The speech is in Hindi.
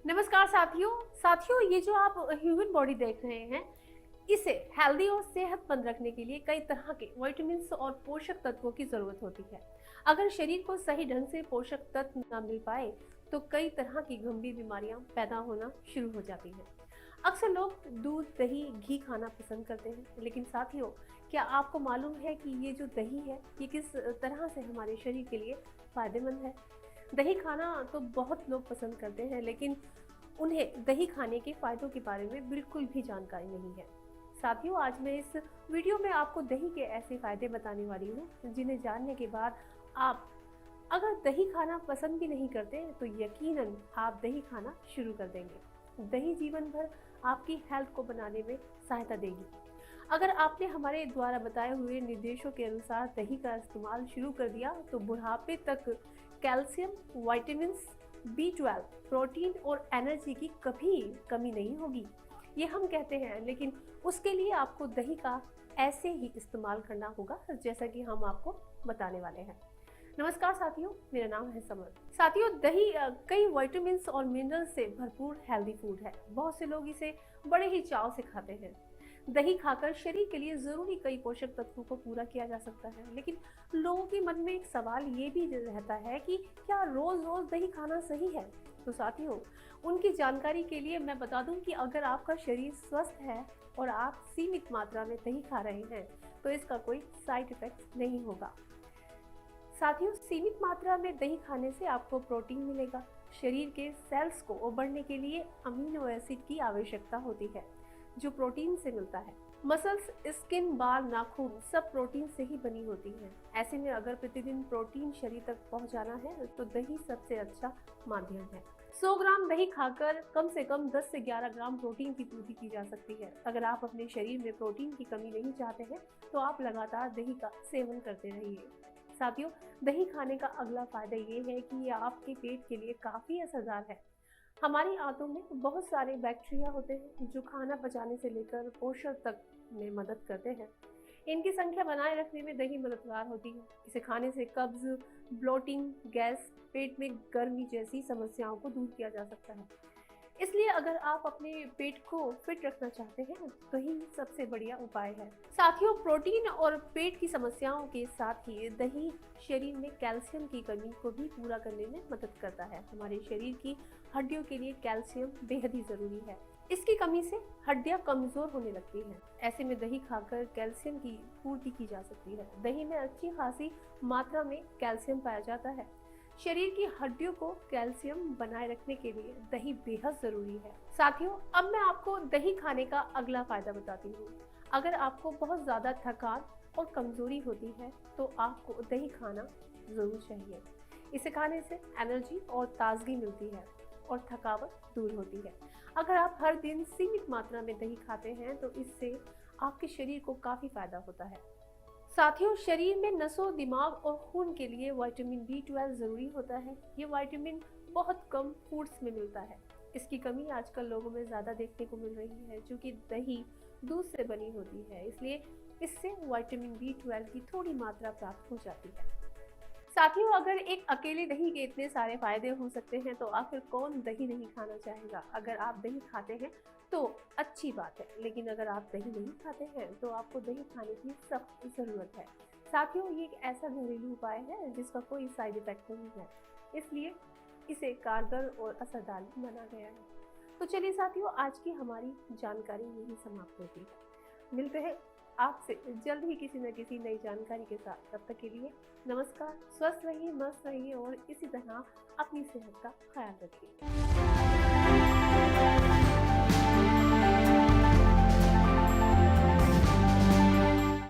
नमस्कार साथियों, ये जो आप ह्यूमन बॉडी देख रहे हैं, इसे हेल्दी और सेहतमंद रखने के लिए कई तरह के विटामिन्स और पोषक तत्वों की जरूरत होती है। अगर शरीर को सही ढंग से पोषक तत्व न मिल पाए तो कई तरह की गंभीर बीमारियां पैदा होना शुरू हो जाती हैं। अक्सर लोग दूध, दही, घी खाना पसंद करते हैं, लेकिन साथियों, क्या आपको मालूम है कि ये जो दही है, ये किस तरह से हमारे शरीर के लिए फायदेमंद है? दही खाना तो बहुत लोग पसंद करते हैं, लेकिन उन्हें दही खाने के फायदों के बारे में बिल्कुल भी जानकारी नहीं है। साथियों, आज मैं इस वीडियो में आपको दही के ऐसे फायदे बताने वाली हूँ जिन्हें जानने के बाद आप अगर दही खाना पसंद भी नहीं करते तो यकीनन आप दही खाना शुरू कर देंगे। दही जीवन भर आपकी हेल्थ को बनाने में सहायता देगी। अगर आपने हमारे द्वारा बताए हुए निर्देशों के अनुसार दही का इस्तेमाल शुरू कर दिया तो बुढ़ापे तक कैल्शियम, विटामिन्स, B12, प्रोटीन और एनर्जी की कभी कमी नहीं होगी। ये हम कहते हैं, लेकिन उसके लिए आपको दही का ऐसे ही इस्तेमाल करना होगा जैसा कि हम आपको बताने वाले हैं। नमस्कार साथियों, मेरा नाम है समर। साथियों, दही कई विटामिन्स और मिनरल्स से भरपूर हेल्दी फूड है। बहुत से लोग इसे बड़े ही चाव से खाते हैं। दही खाकर शरीर के लिए जरूरी कई पोषक तत्वों को पूरा किया जा सकता है, लेकिन लोगों के मन में एक सवाल ये भी रहता है कि क्या रोज रोज दही खाना सही है? तो साथियों, उनकी जानकारी के लिए मैं बता दूं कि अगर आपका शरीर स्वस्थ है और आप सीमित मात्रा में दही खा रहे हैं तो इसका कोई साइड इफेक्ट नहीं होगा। साथियों, सीमित मात्रा में दही खाने से आपको प्रोटीन मिलेगा। शरीर के सेल्स को उभरने के लिए अमीनो एसिड की आवश्यकता होती है जो प्रोटीन से मिलता है। मसल्स, स्किन, बाल, नाखून सब प्रोटीन से ही बनी होती हैं। ऐसे में अगर प्रतिदिन प्रोटीन शरीर तक पहुंचाना है तो दही सबसे अच्छा माध्यम है। 100 ग्राम दही खाकर कम से कम 10 से 11 ग्राम प्रोटीन की पूर्ति की जा सकती है। अगर आप अपने शरीर में प्रोटीन की कमी नहीं चाहते हैं तो आप लगातार दही का सेवन करते रहिए। साथियों, दही खाने का अगला फायदा ये है कि ये आपके पेट के लिए काफी असरदार है। हमारी आंतों में बहुत सारे बैक्टीरिया होते हैं जो खाना पचाने से लेकर पोषण तक में मदद करते हैं। इनकी संख्या बनाए रखने में दही मददगार होती है। इसे खाने से कब्ज, ब्लोटिंग, गैस, पेट में गर्मी जैसी समस्याओं को दूर किया जा सकता है। इसलिए अगर आप अपने पेट को फिट रखना चाहते हैं तो ही सबसे बढ़िया उपाय है। साथियों, प्रोटीन और पेट की समस्याओं के साथ ही दही शरीर में कैल्शियम की कमी को भी पूरा करने में मदद करता है। हमारे शरीर की हड्डियों के लिए कैल्शियम बेहद ही जरूरी है। इसकी कमी से हड्डियां कमजोर होने लगती हैं। ऐसे में दही खाकर कैल्शियम की पूर्ति की जा सकती है। दही में अच्छी खासी मात्रा में कैल्शियम पाया जाता है। शरीर की हड्डियों को कैल्शियम बनाए रखने के लिए दही बेहद जरूरी है। साथियों, अब मैं आपको दही खाने का अगला फायदा बताती हूँ। अगर आपको बहुत ज्यादा थकान और कमजोरी होती है तो आपको दही खाना जरूर चाहिए। इसे खाने से एनर्जी और ताजगी मिलती है और थकावट दूर होती है। अगर आप हर दिन सीमित मात्रा में दही खाते हैं तो इससे आपके शरीर को काफी फायदा होता है। साथियों, शरीर में नसों, दिमाग और खून के लिए विटामिन B12 जरूरी होता है। ये विटामिन बहुत कम फूड्स में मिलता है। इसकी कमी आजकल लोगों में ज्यादा देखने को मिल रही है, जो कि दही दूध से बनी होती है, इसलिए इससे विटामिन B12 की थोड़ी मात्रा प्राप्त हो जाती है। साथियों, अगर एक अकेले दही के इतने सारे फायदे हो सकते हैं तो आखिर कौन दही नहीं खाना चाहेगा। अगर आप दही खाते हैं तो अच्छी बात है, लेकिन अगर आप दही नहीं खाते हैं तो आपको दही खाने की सख्त जरूरत है। साथियों, ये एक ऐसा घरेलू उपाय है जिसका कोई साइड इफेक्ट नहीं है, इसलिए इसे कारगर और असरदार माना गया है। तो चलिए साथियों, आज की हमारी जानकारी यही समाप्त होती है। मिलते हैं आपसे जल्द ही किसी न किसी नई जानकारी के साथ। तब तक के लिए नमस्कार। स्वस्थ रहिए, मस्त रहिए और इसी तरह अपनी सेहत का ख्याल रखिए।